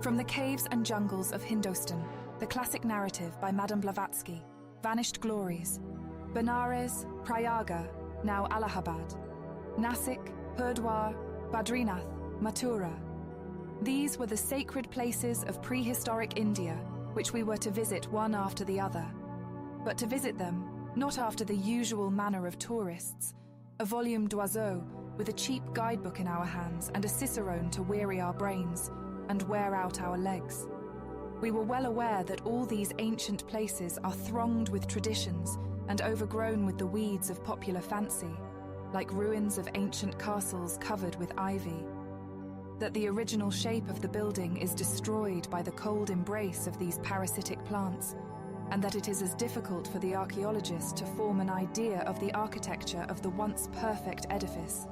From the caves and jungles of Hindustan, the classic narrative by Madame Blavatsky, Vanished Glories, Benares, Prayaga, now Allahabad, Nasik, Hurdwar, Badrinath, Mathura. These were the sacred places of prehistoric India, which we were to visit one after the other. But to visit them, not after the usual manner of tourists, a volume d'oiseau with a cheap guidebook in our hands and a cicerone to weary our brains and wear out our legs. We were well aware that all these ancient places are thronged with traditions and overgrown with the weeds of popular fancy, like ruins of ancient castles covered with ivy. That the original shape of the building is destroyed by the cold embrace of these parasitic plants, and that it is as difficult for the archaeologist to form an idea of the architecture of the once perfect edifice,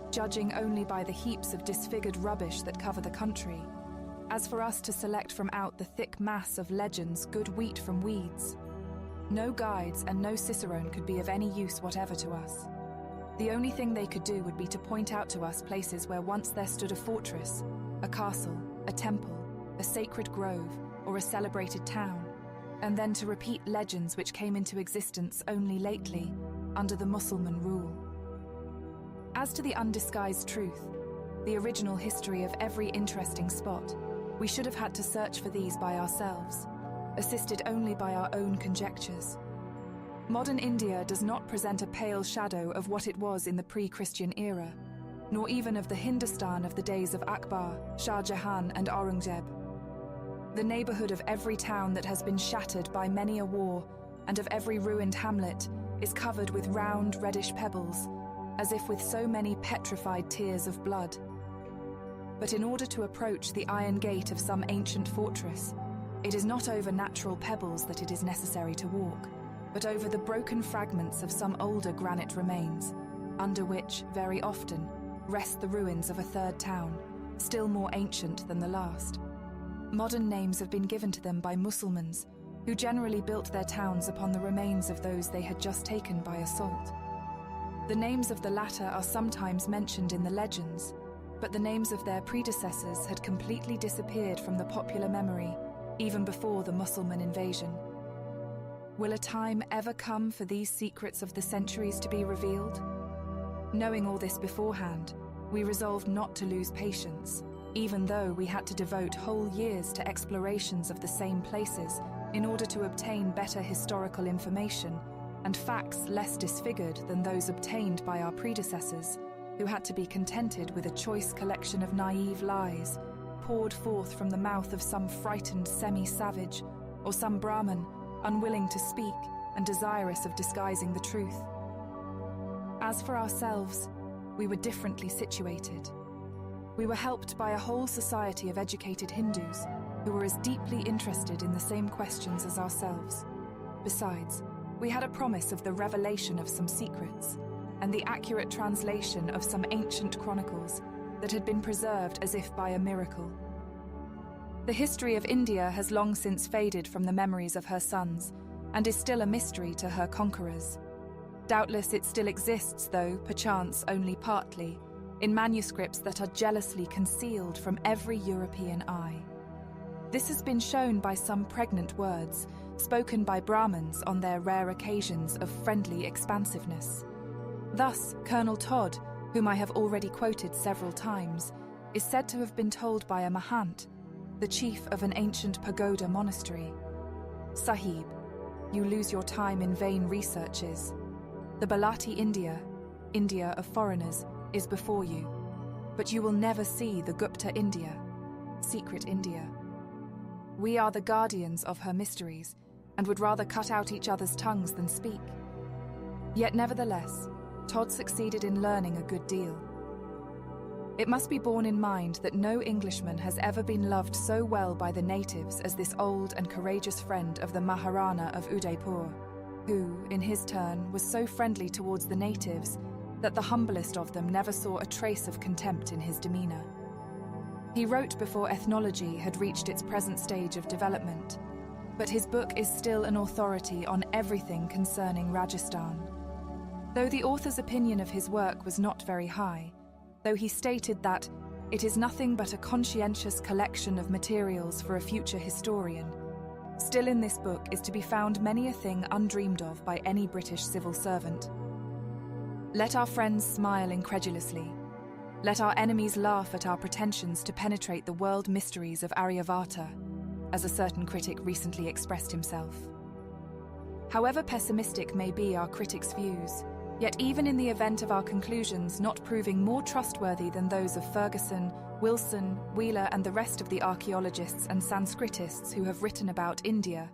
judging only by the heaps of disfigured rubbish that cover the country, as for us to select from out the thick mass of legends good wheat from weeds. No guides and no cicerone could be of any use whatever to us. The only thing they could do would be to point out to us places where once there stood a fortress, a castle, a temple, a sacred grove, or a celebrated town, and then to repeat legends which came into existence only lately, under the Mussulman rule. As to the undisguised truth, the original history of every interesting spot, we should have had to search for these by ourselves, assisted only by our own conjectures. Modern India does not present a pale shadow of what it was in the pre-Christian era, nor even of the Hindustan of the days of Akbar, Shah Jahan and Aurangzeb. The neighbourhood of every town that has been shattered by many a war and of every ruined hamlet is covered with round reddish pebbles, as if with so many petrified tears of blood. But in order to approach the iron gate of some ancient fortress, it is not over natural pebbles that it is necessary to walk, but over the broken fragments of some older granite remains, under which, very often, rest the ruins of a third town, still more ancient than the last. Modern names have been given to them by Mussulmans, who generally built their towns upon the remains of those they had just taken by assault. The names of the latter are sometimes mentioned in the legends, but the names of their predecessors had completely disappeared from the popular memory, even before the Mussulman invasion. Will a time ever come for these secrets of the centuries to be revealed? Knowing all this beforehand, we resolved not to lose patience, even though we had to devote whole years to explorations of the same places in order to obtain better historical information and facts less disfigured than those obtained by our predecessors, who had to be contented with a choice collection of naive lies, poured forth from the mouth of some frightened semi-savage, or some Brahmin, unwilling to speak and desirous of disguising the truth. As for ourselves, we were differently situated. We were helped by a whole society of educated Hindus, who were as deeply interested in the same questions as ourselves. Besides, we had a promise of the revelation of some secrets, and the accurate translation of some ancient chronicles that had been preserved as if by a miracle. The history of India has long since faded from the memories of her sons, and is still a mystery to her conquerors. Doubtless it still exists, though, perchance only partly, in manuscripts that are jealously concealed from every European eye. This has been shown by some pregnant words, spoken by Brahmins on their rare occasions of friendly expansiveness. Thus, Colonel Todd, whom I have already quoted several times, is said to have been told by a Mahant, the chief of an ancient pagoda monastery, "Sahib, you lose your time in vain researches. The Balati India, India of foreigners, is before you, but you will never see the Gupta India, secret India. We are the guardians of her mysteries, and would rather cut out each other's tongues than speak." Yet nevertheless, Todd succeeded in learning a good deal. It must be borne in mind that no Englishman has ever been loved so well by the natives as this old and courageous friend of the Maharana of Udaipur, who, in his turn, was so friendly towards the natives that the humblest of them never saw a trace of contempt in his demeanour. He wrote before ethnology had reached its present stage of development, but his book is still an authority on everything concerning Rajasthan. Though the author's opinion of his work was not very high, though he stated that, it is nothing but a conscientious collection of materials for a future historian. Still in this book is to be found many a thing undreamed of by any British civil servant. Let our friends smile incredulously. Let our enemies laugh at our pretensions to penetrate the world mysteries of Aryavata, as a certain critic recently expressed himself. However pessimistic may be our critics' views, yet even in the event of our conclusions not proving more trustworthy than those of Ferguson, Wilson, Wheeler and the rest of the archaeologists and Sanskritists who have written about India,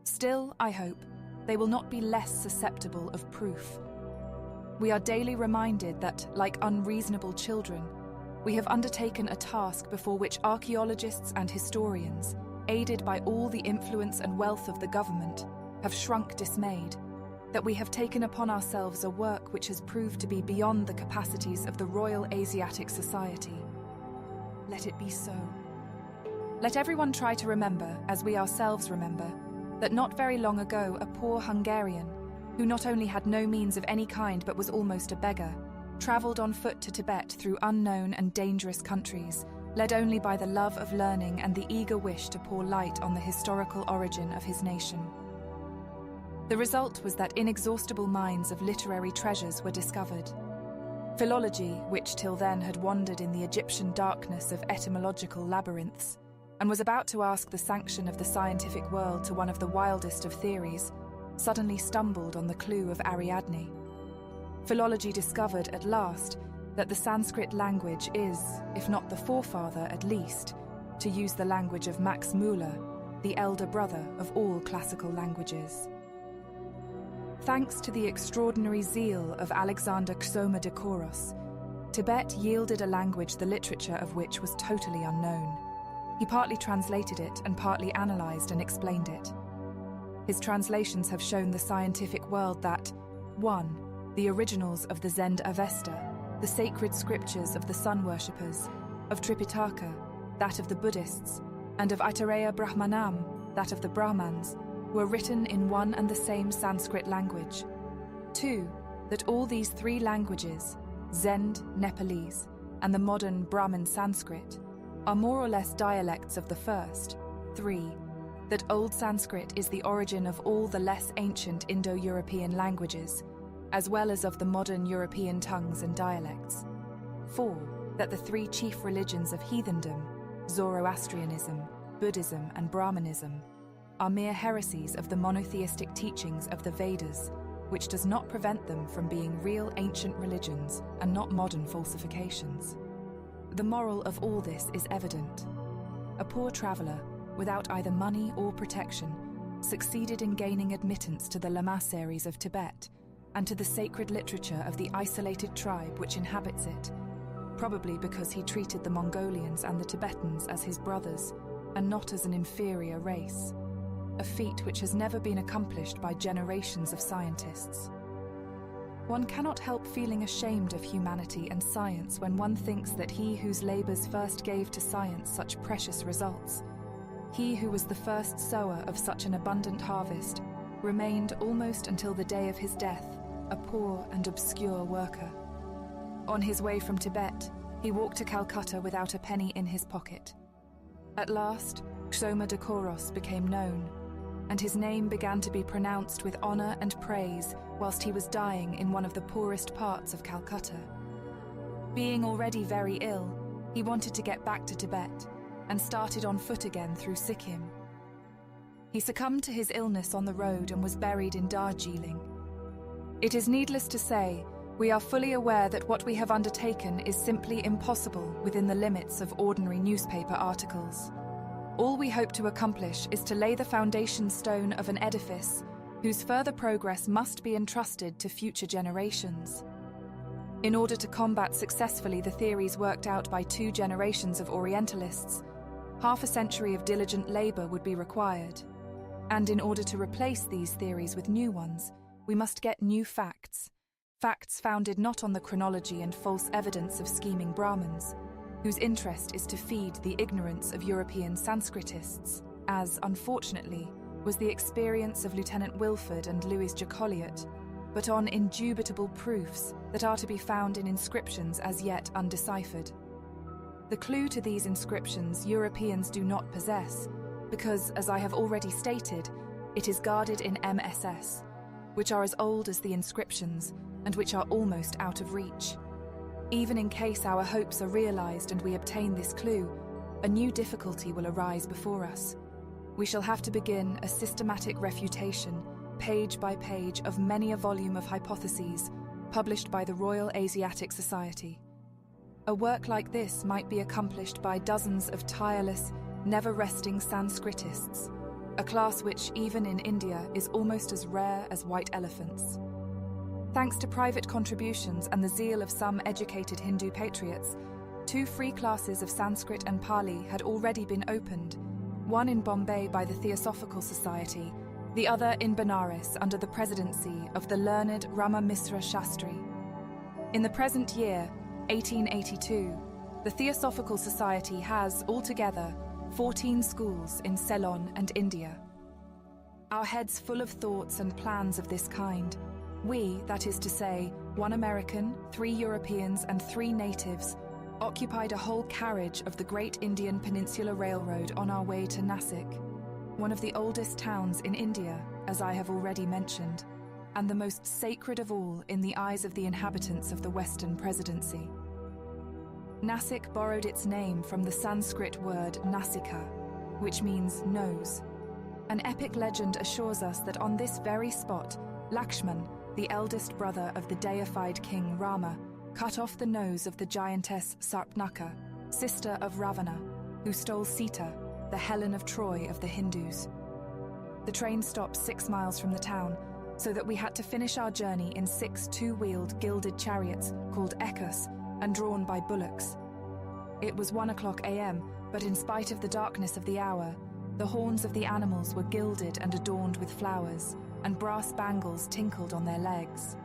still, I hope, they will not be less susceptible of proof. We are daily reminded that, like unreasonable children, we have undertaken a task before which archaeologists and historians, aided by all the influence and wealth of the government, have shrunk dismayed, that we have taken upon ourselves a work which has proved to be beyond the capacities of the Royal Asiatic Society. Let it be so. Let everyone try to remember, as we ourselves remember, that not very long ago a poor Hungarian, who not only had no means of any kind but was almost a beggar, travelled on foot to Tibet through unknown and dangerous countries, led only by the love of learning and the eager wish to pour light on the historical origin of his nation. The result was that inexhaustible mines of literary treasures were discovered. Philology, which till then had wandered in the Egyptian darkness of etymological labyrinths, and was about to ask the sanction of the scientific world to one of the wildest of theories, suddenly stumbled on the clue of Ariadne. Philology discovered at last that the Sanskrit language is, if not the forefather at least, to use the language of Max Müller, the elder brother of all classical languages. Thanks to the extraordinary zeal of Alexander Xoma-Doukhouros, Tibet yielded a language the literature of which was totally unknown. He partly translated it and partly analysed and explained it. His translations have shown the scientific world that 1. The originals of the Zend Avesta, the sacred scriptures of the sun worshippers, of Tripitaka, that of the Buddhists, and of Aitareya Brahmanam, that of the Brahmans, were written in one and the same Sanskrit language. 2. That all these three languages, Zend, Nepalese, and the modern Brahmin Sanskrit, are more or less dialects of the first. 3. That Old Sanskrit is the origin of all the less ancient Indo-European languages, as well as of the modern European tongues and dialects. 4. That the three chief religions of heathendom, Zoroastrianism, Buddhism and Brahmanism, are mere heresies of the monotheistic teachings of the Vedas, which does not prevent them from being real ancient religions and not modern falsifications. The moral of all this is evident. A poor traveller, without either money or protection, succeeded in gaining admittance to the lamasseries of Tibet and to the sacred literature of the isolated tribe which inhabits it, probably because he treated the Mongolians and the Tibetans as his brothers and not as an inferior race, a feat which has never been accomplished by generations of scientists. One cannot help feeling ashamed of humanity and science when one thinks that he whose labours first gave to science such precious results, he who was the first sower of such an abundant harvest, remained almost until the day of his death a poor and obscure worker. On his way from Tibet, he walked to Calcutta without a penny in his pocket. At last, Xoma-Doukhouros became known, and his name began to be pronounced with honour and praise whilst he was dying in one of the poorest parts of Calcutta. Being already very ill, he wanted to get back to Tibet and started on foot again through Sikkim. He succumbed to his illness on the road and was buried in Darjeeling. It is needless to say, we are fully aware that what we have undertaken is simply impossible within the limits of ordinary newspaper articles. All we hope to accomplish is to lay the foundation stone of an edifice whose further progress must be entrusted to future generations. In order to combat successfully the theories worked out by 2 generations of Orientalists, half a century of diligent labour would be required. And in order to replace these theories with new ones, we must get new facts. Facts founded not on the chronology and false evidence of scheming Brahmins, whose interest is to feed the ignorance of European Sanskritists, as, unfortunately, was the experience of Lieutenant Wilford and Louis Jacoliot, but on indubitable proofs that are to be found in inscriptions as yet undeciphered. The clue to these inscriptions Europeans do not possess, because, as I have already stated, it is guarded in MSS, which are as old as the inscriptions and which are almost out of reach. Even in case our hopes are realized and we obtain this clue, a new difficulty will arise before us. We shall have to begin a systematic refutation, page by page, of many a volume of hypotheses published by the Royal Asiatic Society. A work like this might be accomplished by dozens of tireless, never-resting Sanskritists, a class which, even in India, is almost as rare as white elephants. Thanks to private contributions and the zeal of some educated Hindu patriots, 2 free classes of Sanskrit and Pali had already been opened, one in Bombay by the Theosophical Society, the other in Benares under the presidency of the learned Rama Misra Shastri. In the present year, 1882, the Theosophical Society has, altogether, 14 schools in Ceylon and India. Our heads full of thoughts and plans of this kind, we, that is to say, 1 American, 3 Europeans and 3 natives, occupied a whole carriage of the Great Indian Peninsula Railroad on our way to Nasik, one of the oldest towns in India, as I have already mentioned, and the most sacred of all in the eyes of the inhabitants of the Western Presidency. Nasik borrowed its name from the Sanskrit word Nasika, which means nose. An epic legend assures us that on this very spot, Lakshman, the eldest brother of the deified king Rama, cut off the nose of the giantess Sarpnaka, sister of Ravana, who stole Sita, the Helen of Troy of the Hindus. The train stopped 6 miles from the town, so that we had to finish our journey in 6 2-wheeled gilded chariots called ekkas and drawn by bullocks. It was 1:00 a.m., but in spite of the darkness of the hour, the horns of the animals were gilded and adorned with flowers, and brass bangles tinkled on their legs.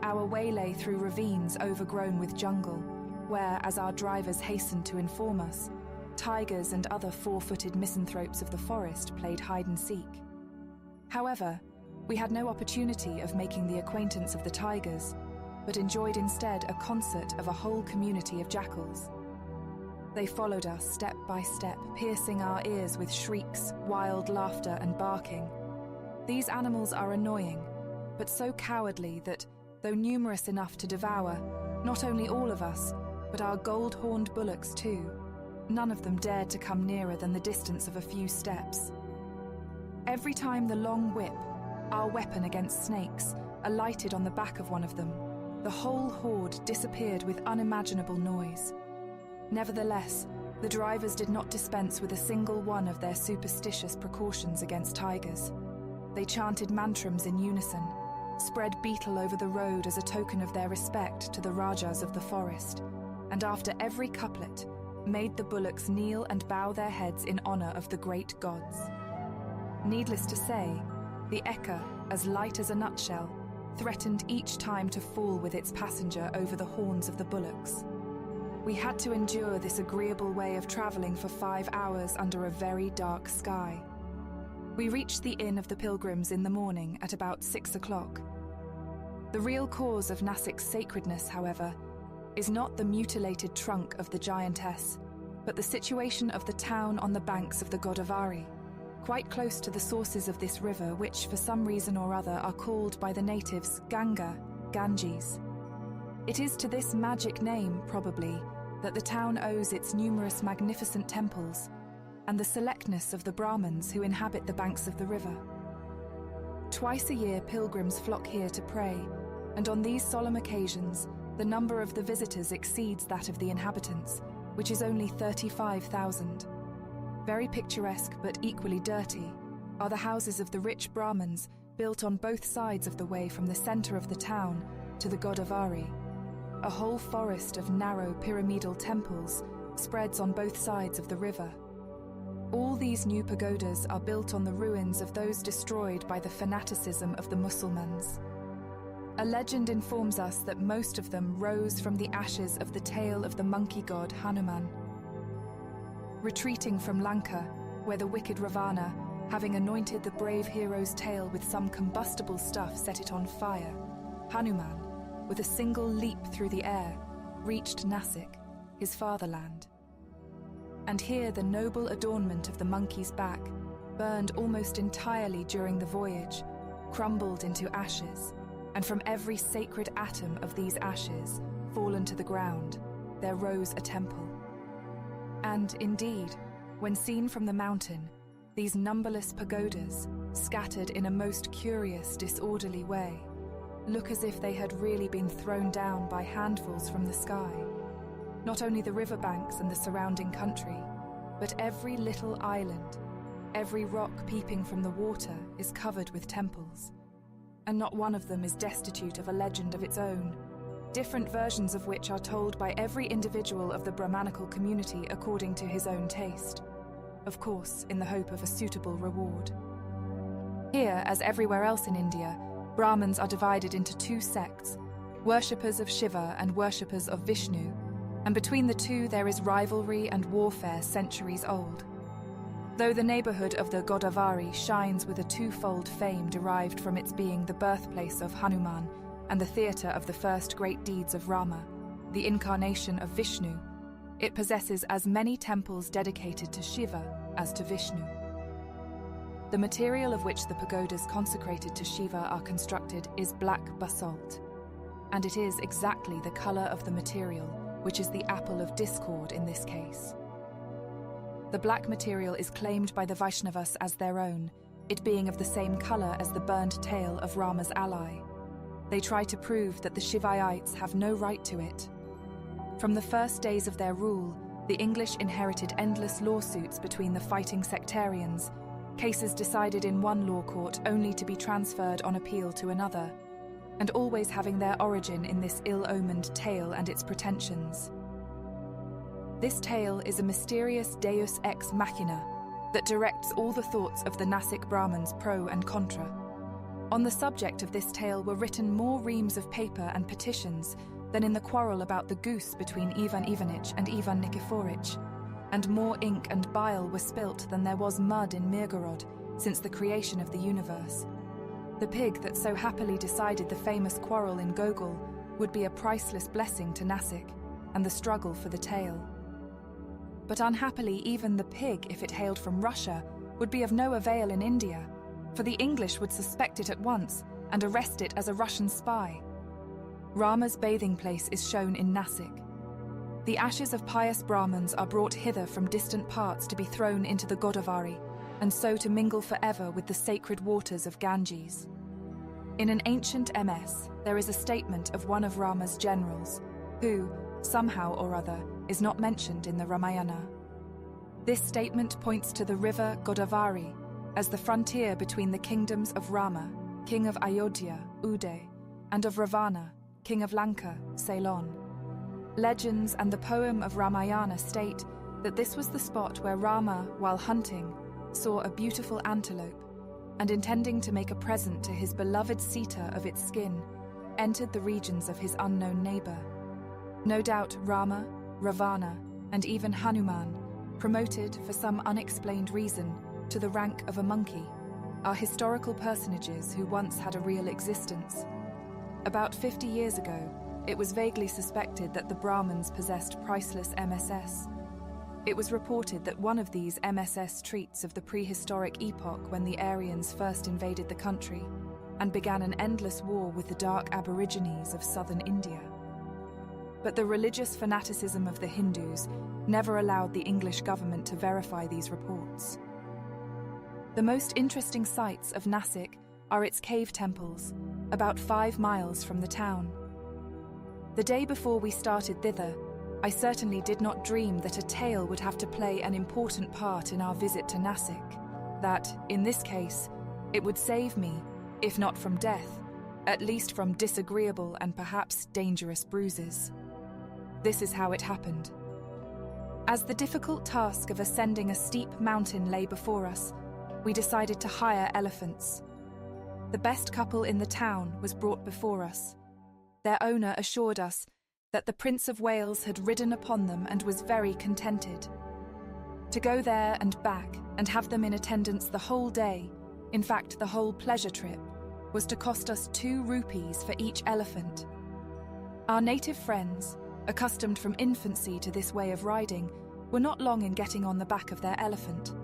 Our way lay through ravines overgrown with jungle, where, as our drivers hastened to inform us, tigers and other 4-footed misanthropes of the forest played hide-and-seek. However, we had no opportunity of making the acquaintance of the tigers, but enjoyed instead a concert of a whole community of jackals. They followed us step by step, piercing our ears with shrieks, wild laughter and barking. These animals are annoying, but so cowardly that, though numerous enough to devour, not only all of us, but our gold-horned bullocks too, none of them dared to come nearer than the distance of a few steps. Every time the long whip, our weapon against snakes, alighted on the back of one of them, the whole horde disappeared with unimaginable noise. Nevertheless, the drivers did not dispense with a single one of their superstitious precautions against tigers. They chanted mantrams in unison, spread betel over the road as a token of their respect to the Rajas of the forest, and after every couplet, made the bullocks kneel and bow their heads in honor of the great gods. Needless to say, the ekka, as light as a nutshell, threatened each time to fall with its passenger over the horns of the bullocks. We had to endure this agreeable way of traveling for 5 hours under a very dark sky. We reached the Inn of the Pilgrims in the morning at about 6 o'clock. The real cause of Nasik's sacredness, however, is not the mutilated trunk of the giantess, but the situation of the town on the banks of the Godavari, quite close to the sources of this river, which for some reason or other are called by the natives Ganga, Ganges. It is to this magic name, probably, that the town owes its numerous magnificent temples and the selectness of the Brahmins who inhabit the banks of the river. Twice a year pilgrims flock here to pray, and on these solemn occasions, the number of the visitors exceeds that of the inhabitants, which is only 35,000. Very picturesque but equally dirty are the houses of the rich Brahmins built on both sides of the way from the center of the town to the Godavari. A whole forest of narrow pyramidal temples spreads on both sides of the river. All these new pagodas are built on the ruins of those destroyed by the fanaticism of the Mussulmans. A legend informs us that most of them rose from the ashes of the tail of the monkey god Hanuman. Retreating from Lanka, where the wicked Ravana, having anointed the brave hero's tail with some combustible stuff, set it on fire, Hanuman, with a single leap through the air, reached Nasik, his fatherland. And here the noble adornment of the monkey's back, burned almost entirely during the voyage, crumbled into ashes, and from every sacred atom of these ashes, fallen to the ground, there rose a temple. And indeed, when seen from the mountain, these numberless pagodas, scattered in a most curious, disorderly way, look as if they had really been thrown down by handfuls from the sky. Not only the riverbanks and the surrounding country, but every little island, every rock peeping from the water is covered with temples, and not one of them is destitute of a legend of its own, different versions of which are told by every individual of the Brahmanical community according to his own taste, of course in the hope of a suitable reward. Here, as everywhere else in India, Brahmins are divided into two sects, worshippers of Shiva and worshippers of Vishnu, and between the two there is rivalry and warfare centuries old. Though the neighbourhood of the Godavari shines with a twofold fame derived from its being the birthplace of Hanuman and the theatre of the first great deeds of Rama, the incarnation of Vishnu, it possesses as many temples dedicated to Shiva as to Vishnu. The material of which the pagodas consecrated to Shiva are constructed is black basalt, and it is exactly the colour of the material which is the apple of discord in this case. The black material is claimed by the Vaishnavas as their own, it being of the same colour as the burned tail of Rama's ally. They try to prove that the Shivaites have no right to it. From the first days of their rule, the English inherited endless lawsuits between the fighting sectarians, cases decided in one law court only to be transferred on appeal to another, and always having their origin in this ill-omened tale and its pretensions. This tale is a mysterious deus ex machina that directs all the thoughts of the Nasic Brahmins pro and contra. On the subject of this tale were written more reams of paper and petitions than in the quarrel about the goose between Ivan Ivanich and Ivan Nikiforich, and more ink and bile were spilt than there was mud in Mirgorod since the creation of the universe. The pig that so happily decided the famous quarrel in Gogol would be a priceless blessing to Nasic and the struggle for the tale. But unhappily even the pig, if it hailed from Russia, would be of no avail in India, for the English would suspect it at once and arrest it as a Russian spy. Rama's bathing place is shown in Nasic. The ashes of pious Brahmins are brought hither from distant parts to be thrown into the Godavari, and so to mingle forever with the sacred waters of Ganges. In an ancient MS, there is a statement of one of Rama's generals, who, somehow or other, is not mentioned in the Ramayana. This statement points to the river Godavari as the frontier between the kingdoms of Rama, king of Ayodhya, Uday, and of Ravana, king of Lanka, Ceylon. Legends and the poem of Ramayana state that this was the spot where Rama, while hunting, saw a beautiful antelope, and intending to make a present to his beloved Sita of its skin, entered the regions of his unknown neighbour. No doubt Rama, Ravana, and even Hanuman, promoted for some unexplained reason to the rank of a monkey, are historical personages who once had a real existence. About 50 years ago, it was vaguely suspected that the Brahmins possessed priceless MSS. It was reported that one of these MSS treats of the prehistoric epoch when the Aryans first invaded the country and began an endless war with the dark aborigines of southern India. But the religious fanaticism of the Hindus never allowed the English government to verify these reports. The most interesting sights of Nasic are its cave temples, about 5 miles from the town. The day before we started thither, I certainly did not dream that a tale would have to play an important part in our visit to Nasic, that, in this case, it would save me, if not from death, at least from disagreeable and perhaps dangerous bruises. This is how it happened. As the difficult task of ascending a steep mountain lay before us, we decided to hire elephants. The best couple in the town was brought before us. Their owner assured us that the Prince of Wales had ridden upon them and was very contented. To go there and back and have them in attendance the whole day, in fact the whole pleasure trip, was to cost us 2 rupees for each elephant. Our native friends, accustomed from infancy to this way of riding, were not long in getting on the back of their elephant.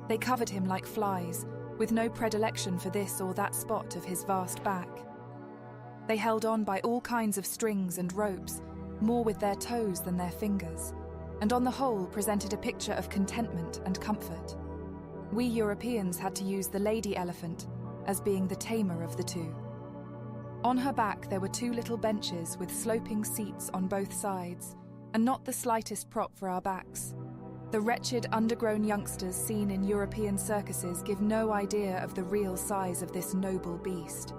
They covered him like flies, with no predilection for this or that spot of his vast back. They held on by all kinds of strings and ropes, more with their toes than their fingers, and on the whole presented a picture of contentment and comfort. We Europeans had to use the lady elephant as being the tamer of the two. On her back there were two little benches with sloping seats on both sides, and not the slightest prop for our backs. The wretched undergrown youngsters seen in European circuses give no idea of the real size of this noble beast.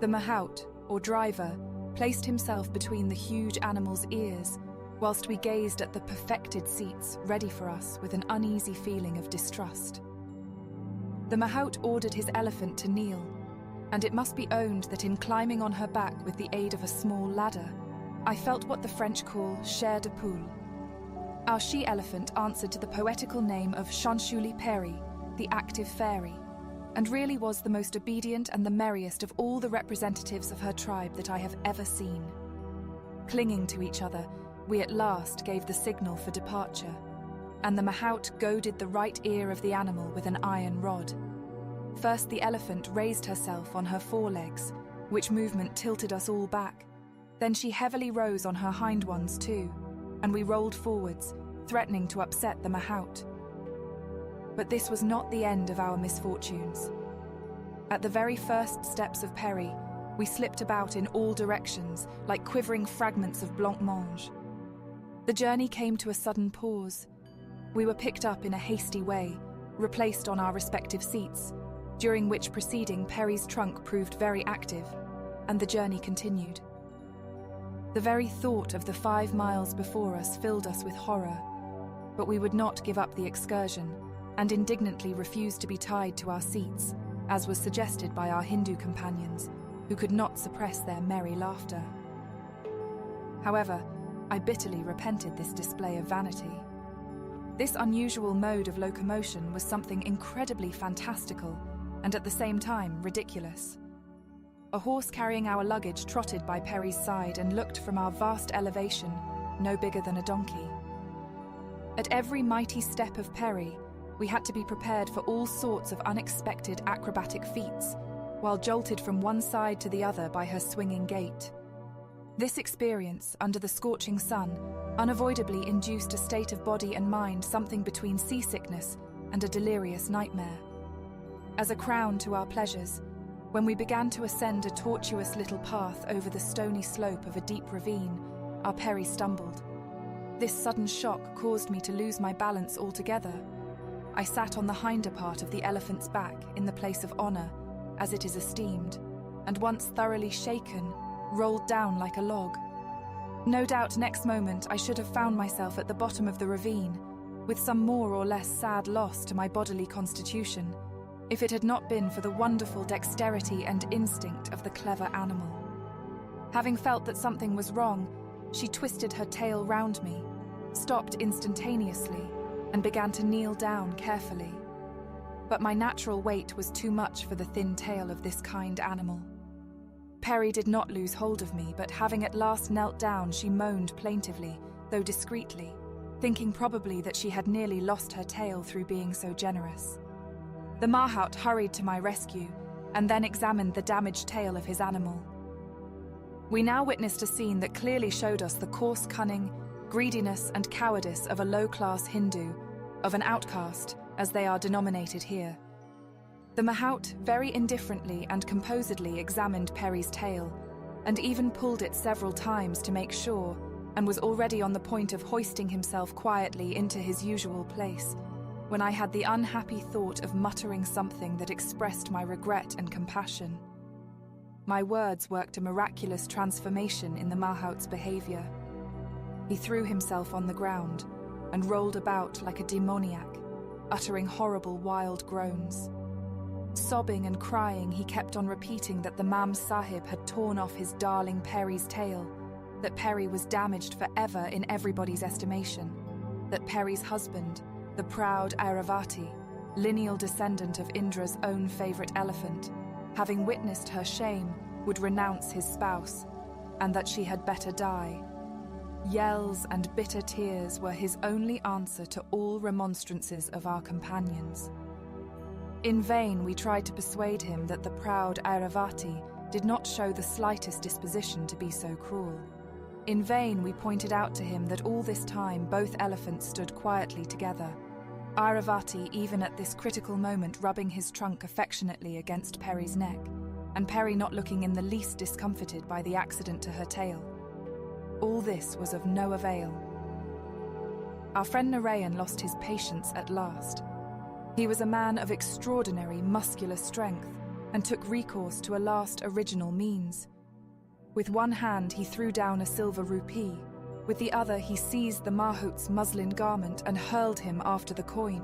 The mahout, or driver, placed himself between the huge animal's ears, whilst we gazed at the perfected seats ready for us with an uneasy feeling of distrust. The mahout ordered his elephant to kneel, and it must be owned that in climbing on her back with the aid of a small ladder, I felt what the French call chair de poule. Our she-elephant answered to the poetical name of Chanchouli Peri, the active fairy, and really was the most obedient and the merriest of all the representatives of her tribe that I have ever seen. Clinging to each other, we at last gave the signal for departure, and the mahout goaded the right ear of the animal with an iron rod. First the elephant raised herself on her forelegs, which movement tilted us all back. Then she heavily rose on her hind ones too, and we rolled forwards, threatening to upset the mahout. But this was not the end of our misfortunes. At the very first steps of Peri, we slipped about in all directions like quivering fragments of blancmange. The journey came to a sudden pause. We were picked up in a hasty way, replaced on our respective seats, during which proceeding Peri's trunk proved very active, and the journey continued. The very thought of the 5 miles before us filled us with horror, but we would not give up the excursion, and indignantly refused to be tied to our seats, as was suggested by our Hindu companions, who could not suppress their merry laughter. However, I bitterly repented this display of vanity. This unusual mode of locomotion was something incredibly fantastical, and at the same time ridiculous. A horse carrying our luggage trotted by Peri's side and looked from our vast elevation no bigger than a donkey. At every mighty step of Peri, we had to be prepared for all sorts of unexpected acrobatic feats, while jolted from one side to the other by her swinging gait. This experience, under the scorching sun, unavoidably induced a state of body and mind something between seasickness and a delirious nightmare. As a crown to our pleasures, when we began to ascend a tortuous little path over the stony slope of a deep ravine, our Peri stumbled. This sudden shock caused me to lose my balance altogether. I sat on the hinder part of the elephant's back in the place of honor, as it is esteemed, and once thoroughly shaken, rolled down like a log. No doubt next moment I should have found myself at the bottom of the ravine, with some more or less sad loss to my bodily constitution, if it had not been for the wonderful dexterity and instinct of the clever animal. Having felt that something was wrong, she twisted her tail round me, stopped instantaneously, and began to kneel down carefully. But my natural weight was too much for the thin tail of this kind animal. Peri did not lose hold of me, but having at last knelt down, she moaned plaintively, though discreetly, thinking probably that she had nearly lost her tail through being so generous. The mahout hurried to my rescue, and then examined the damaged tail of his animal. We now witnessed a scene that clearly showed us the coarse cunning, greediness and cowardice of a low-class Hindu, of an outcast, as they are denominated here. The mahout very indifferently and composedly examined Peri's tail, and even pulled it several times to make sure, and was already on the point of hoisting himself quietly into his usual place, when I had the unhappy thought of muttering something that expressed my regret and compassion. My words worked a miraculous transformation in the mahout's behavior. He threw himself on the ground and rolled about like a demoniac, uttering horrible wild groans. Sobbing and crying, he kept on repeating that the Mam Sahib had torn off his darling Peri's tail, that Peri was damaged forever in everybody's estimation, that Peri's husband, the proud Airavati, lineal descendant of Indra's own favourite elephant, having witnessed her shame, would renounce his spouse, and that she had better die. Yells and bitter tears were his only answer to all remonstrances of our companions. In vain we tried to persuade him that the proud Airavati did not show the slightest disposition to be so cruel. In vain we pointed out to him that all this time both elephants stood quietly together, Airavati even at this critical moment rubbing his trunk affectionately against Peri's neck, and Peri not looking in the least discomfited by the accident to her tail. All this was of no avail. Our friend Narayan lost his patience at last. He was a man of extraordinary muscular strength and took recourse to a last original means. With one hand he threw down a silver rupee, with the other he seized the Mahout's muslin garment and hurled him after the coin.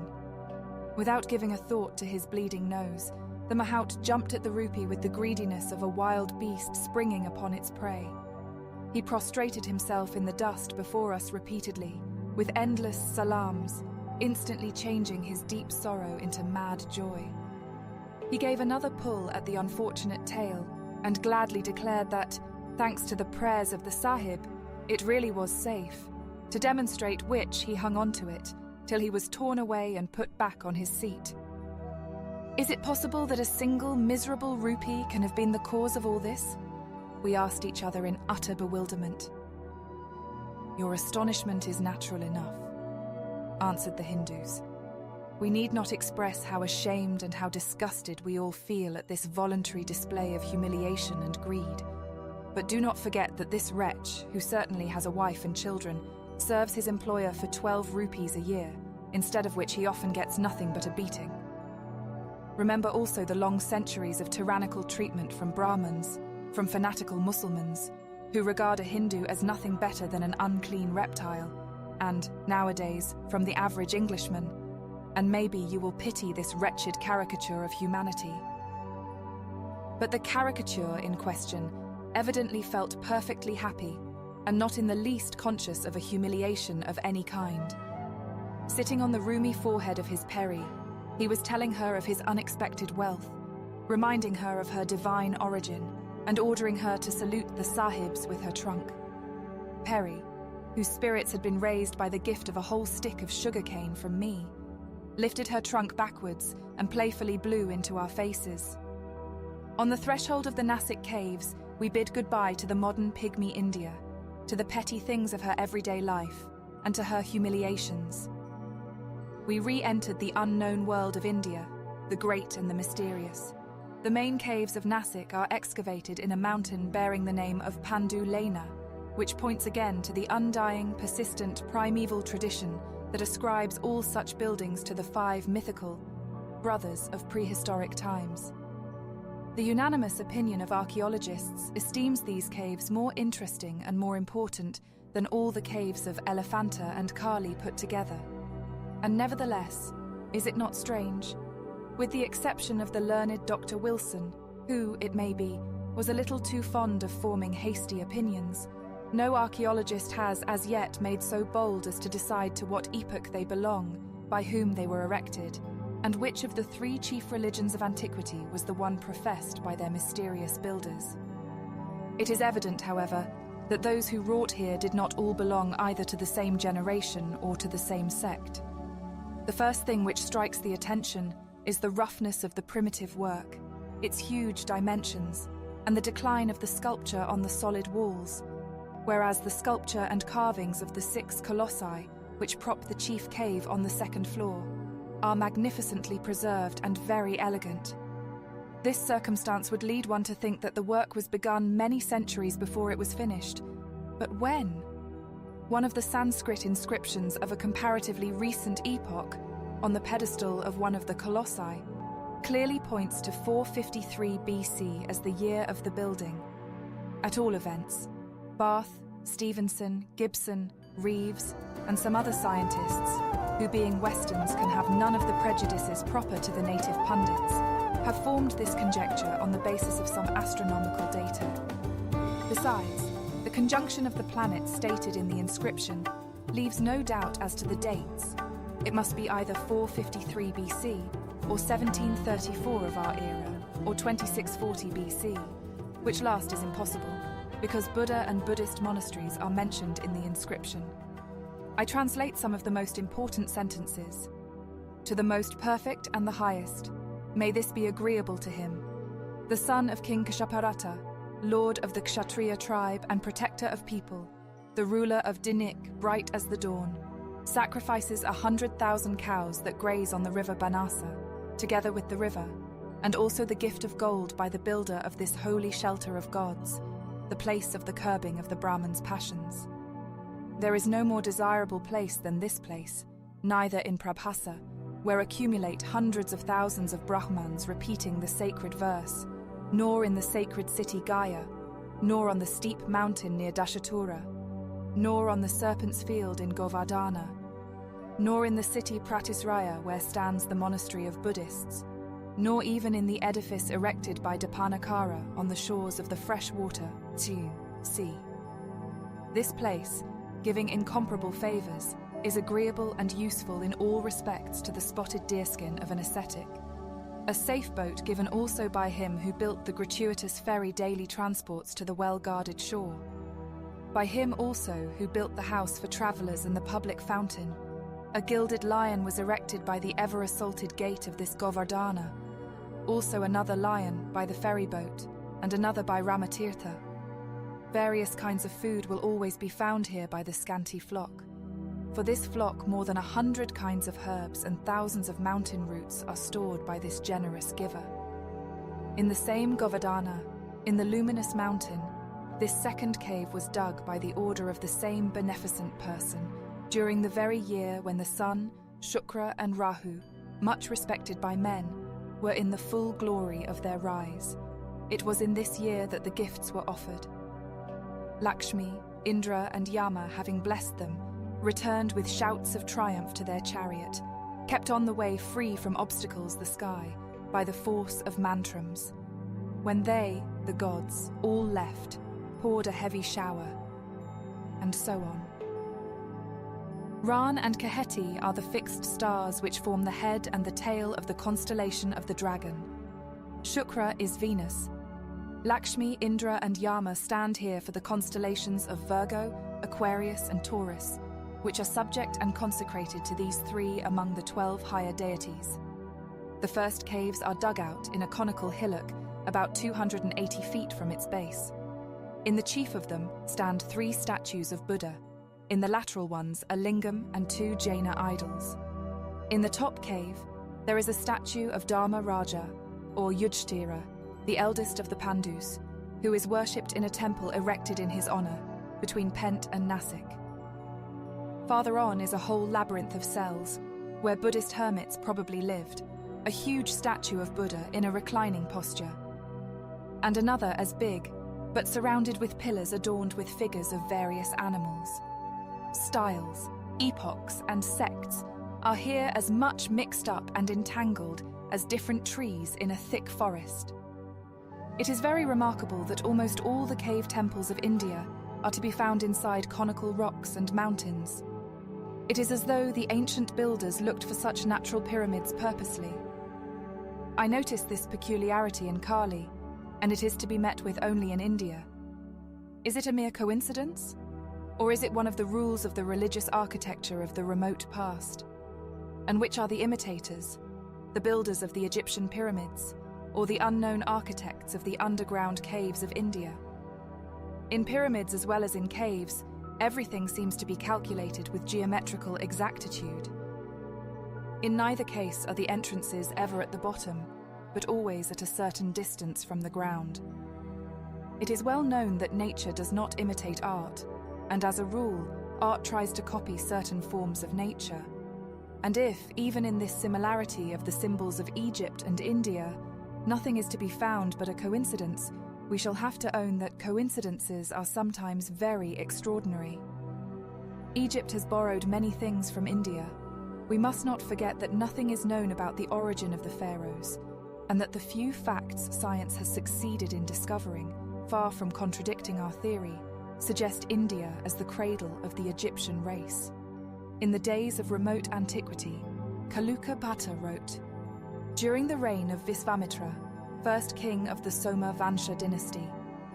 Without giving a thought to his bleeding nose, the Mahout jumped at the rupee with the greediness of a wild beast springing upon its prey. He prostrated himself in the dust before us repeatedly, with endless salams, instantly changing his deep sorrow into mad joy. He gave another pull at the unfortunate tail and gladly declared that, thanks to the prayers of the Sahib, it really was safe, to demonstrate which he hung onto it till he was torn away and put back on his seat. Is it possible that a single miserable rupee can have been the cause of all this? We asked each other in utter bewilderment. Your astonishment is natural enough, answered the Hindus. We need not express how ashamed and how disgusted we all feel at this voluntary display of humiliation and greed. But do not forget that this wretch, who certainly has a wife and children, serves his employer for 12 rupees a year, instead of which he often gets nothing but a beating. Remember also the long centuries of tyrannical treatment from Brahmins, from fanatical Mussulmans, who regard a Hindu as nothing better than an unclean reptile, and, nowadays, from the average Englishman, and maybe you will pity this wretched caricature of humanity. But the caricature in question evidently felt perfectly happy, and not in the least conscious of a humiliation of any kind. Sitting on the roomy forehead of his Peri, he was telling her of his unexpected wealth, reminding her of her divine origin, and ordering her to salute the sahibs with her trunk. Peri, whose spirits had been raised by the gift of a whole stick of sugarcane from me, lifted her trunk backwards and playfully blew into our faces. On the threshold of the Nasik caves, we bid goodbye to the modern pygmy India, to the petty things of her everyday life, and to her humiliations. We re-entered the unknown world of India, the great and the mysterious. The main caves of Nasik are excavated in a mountain bearing the name of Pandu Lena, which points again to the undying, persistent, primeval tradition that ascribes all such buildings to the 5 mythical brothers of prehistoric times. The unanimous opinion of archaeologists esteems these caves more interesting and more important than all the caves of Elephanta and Kali put together. And nevertheless, is it not strange? With the exception of the learned Dr. Wilson, who, it may be, was a little too fond of forming hasty opinions, no archaeologist has as yet made so bold as to decide to what epoch they belong, by whom they were erected, and which of the 3 chief religions of antiquity was the one professed by their mysterious builders. It is evident, however, that those who wrought here did not all belong either to the same generation or to the same sect. The first thing which strikes the attention is the roughness of the primitive work, its huge dimensions, and the decline of the sculpture on the solid walls, whereas the sculpture and carvings of the 6 colossi, which prop the chief cave on the 2nd floor, are magnificently preserved and very elegant. This circumstance would lead one to think that the work was begun many centuries before it was finished. But when? One of the Sanskrit inscriptions of a comparatively recent epoch, on the pedestal of one of the colossi, clearly points to 453 BC as the year of the building. At all events, Barth, Stevenson, Gibson, Reeves, and some other scientists, who being Westerns can have none of the prejudices proper to the native pundits, have formed this conjecture on the basis of some astronomical data. Besides, the conjunction of the planets stated in the inscription leaves no doubt as to the dates. It must be either 453 BC, or 1734 of our era, or 2640 BC, which last is impossible. because Buddha and Buddhist monasteries are mentioned in the inscription. I translate some of the most important sentences. To the most perfect and the highest, may this be agreeable to him, the son of King Kshaparata, lord of the Kshatriya tribe and protector of people, the ruler of Dinik, bright as the dawn, sacrifices 100,000 cows that graze on the river Banasa, together with the river, and also the gift of gold by the builder of this holy shelter of gods, the place of the curbing of the Brahman's passions. There is no more desirable place than this place, neither in Prabhasa, where accumulate hundreds of thousands of Brahmans repeating the sacred verse, nor in the sacred city Gaya, nor on the steep mountain near Dashatura, nor on the serpent's field in Govardhana, nor in the city Pratisraya where stands the monastery of Buddhists, nor even in the edifice erected by Dapanakara on the shores of the freshwater Tsu Sea. This place, giving incomparable favours, is agreeable and useful in all respects to the spotted deerskin of an ascetic. A safe boat given also by him who built the gratuitous ferry daily transports to the well-guarded shore. By him also who built the house for travellers and the public fountain. A gilded lion was erected by the ever-assaulted gate of this Govardhana. Also another lion by the ferry boat, and another by Ramatirtha. Various kinds of food will always be found here by the scanty flock. For this flock, more than 100 kinds of herbs and thousands of mountain roots are stored by this generous giver. In the same Govardhana, in the luminous mountain, this second cave was dug by the order of the same beneficent person during the very year when the sun, Shukra and Rahu, much respected by men, were in the full glory of their rise. It was in this year that the gifts were offered. Lakshmi, Indra and Yama, having blessed them, returned with shouts of triumph to their chariot, kept on the way free from obstacles the sky by the force of mantrams. When they, the gods, all left, poured a heavy shower, and so on. Ran and Kaheti are the fixed stars which form the head and the tail of the constellation of the dragon. Shukra is Venus. Lakshmi, Indra and Yama stand here for the constellations of Virgo, Aquarius and Taurus, which are subject and consecrated to these three among the 12 higher deities. The first caves are dug out in a conical hillock about 280 feet from its base. In the chief of them stand 3 statues of Buddha. In the lateral ones, a lingam and 2 Jaina idols. In the top cave, there is a statue of Dharma Raja, or Yudhishthira, the eldest of the Pandus, who is worshipped in a temple erected in his honor, between Pent and Nasik. Farther on is a whole labyrinth of cells, where Buddhist hermits probably lived, a huge statue of Buddha in a reclining posture. And another as big, but surrounded with pillars adorned with figures of various animals. Styles, epochs, and sects are here as much mixed up and entangled as different trees in a thick forest. It is very remarkable that almost all the cave temples of India are to be found inside conical rocks and mountains. It is as though the ancient builders looked for such natural pyramids purposely. I noticed this peculiarity in Kali, and it is to be met with only in India. Is it a mere coincidence? Or is it one of the rules of the religious architecture of the remote past? And which are the imitators, the builders of the Egyptian pyramids, or the unknown architects of the underground caves of India? In pyramids as well as in caves, everything seems to be calculated with geometrical exactitude. In neither case are the entrances ever at the bottom, but always at a certain distance from the ground. It is well known that nature does not imitate art, and as a rule, art tries to copy certain forms of nature. And if, even in this similarity of the symbols of Egypt and India, nothing is to be found but a coincidence, we shall have to own that coincidences are sometimes very extraordinary. Egypt has borrowed many things from India. We must not forget that nothing is known about the origin of the pharaohs, and that the few facts science has succeeded in discovering, far from contradicting our theory, suggest India as the cradle of the Egyptian race. In the days of remote antiquity, Kaluka Bhatta wrote, "During the reign of Visvamitra, first king of the Soma Vansha dynasty,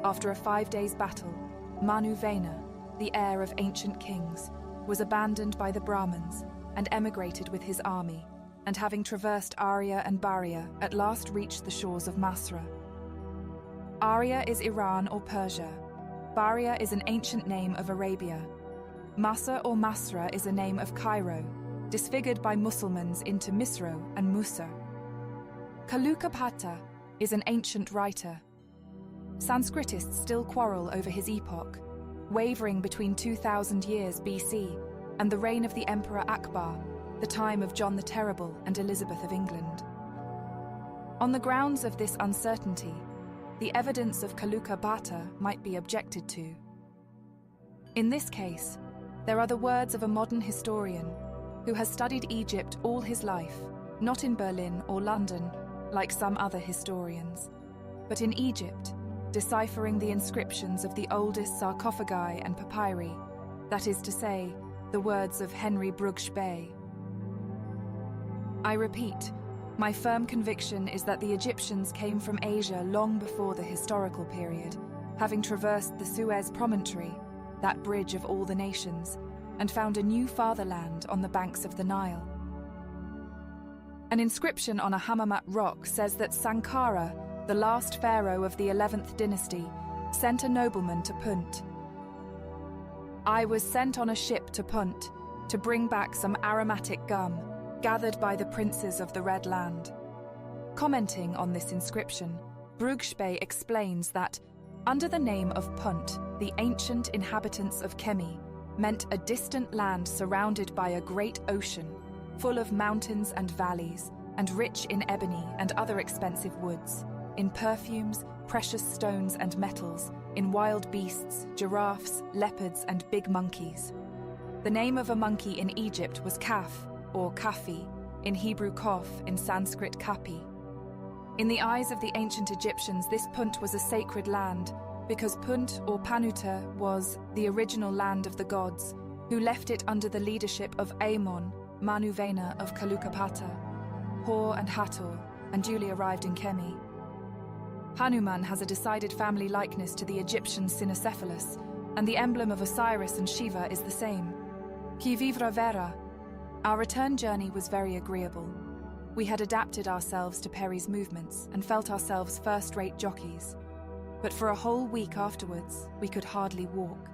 after a 5 days battle, Manu Vena, the heir of ancient kings, was abandoned by the Brahmins and emigrated with his army, and having traversed Arya and Baria, at last reached the shores of Masra. Arya is Iran or Persia. Baria is an ancient name of Arabia. Masa or Masra is a name of Cairo, disfigured by Mussulmans into Misro and Musa. Kalukapata is an ancient writer. Sanskritists still quarrel over his epoch, wavering between 2000 years BC and the reign of the Emperor Akbar, the time of John the Terrible and Elizabeth of England. On the grounds of this uncertainty, the evidence of Kalukapata might be objected to. In this case, there are the words of a modern historian who has studied Egypt all his life, not in Berlin or London, like some other historians, but in Egypt, deciphering the inscriptions of the oldest sarcophagi and papyri, that is to say, the words of Henry Brugsch-Bey. I repeat, my firm conviction is that the Egyptians came from Asia long before the historical period, having traversed the Suez promontory, that bridge of all the nations, and found a new fatherland on the banks of the Nile. An inscription on a Hammamat rock says that Sankara, the last pharaoh of the 11th dynasty, sent a nobleman to Punt. I was sent on a ship to Punt to bring back some aromatic gum gathered by the princes of the Red Land. Commenting on this inscription, Brugsch-Bey explains that, under the name of Punt, the ancient inhabitants of Kemi meant a distant land surrounded by a great ocean, full of mountains and valleys, and rich in ebony and other expensive woods, in perfumes, precious stones and metals, in wild beasts, giraffes, leopards, and big monkeys. The name of a monkey in Egypt was Kaf, or Kafi, in Hebrew Kof, in Sanskrit Kapi. In the eyes of the ancient Egyptians, this Punt was a sacred land, because Punt or Panuta was the original land of the gods, who left it under the leadership of Amon, Manu Vena of Kalukapata, Hor and Hathor, and duly arrived in Kemi. Hanuman has a decided family likeness to the Egyptian Cynocephalus, and the emblem of Osiris and Shiva is the same. Qui vivra verra. Our return journey was very agreeable. We had adapted ourselves to Peri's movements and felt ourselves first-rate jockeys. But for a whole week afterwards, we could hardly walk.